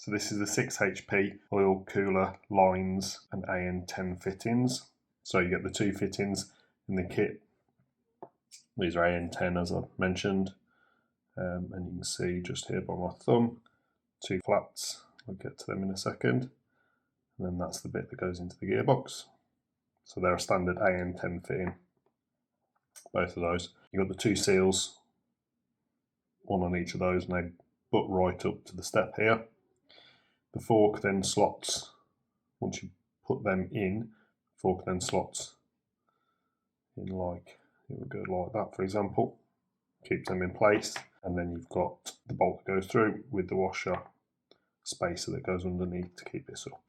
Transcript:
So this is the 6 HP oil cooler lines and AN10 fittings. So you get the 2 fittings in the kit. These are AN10 as I mentioned, and you can see just here by my thumb, 2 flats. I'll get to them in a second. And then that's the bit that goes into the gearbox. So they're a standard AN10 fitting, both of those. You've got the 2 seals, one on each of those, and they butt right up to the step here. The fork then slots, once you put them in, fork then slots in like, it would go like that for example, keeps them in place, and then you've got the bolt that goes through with the washer spacer that goes underneath to keep this up.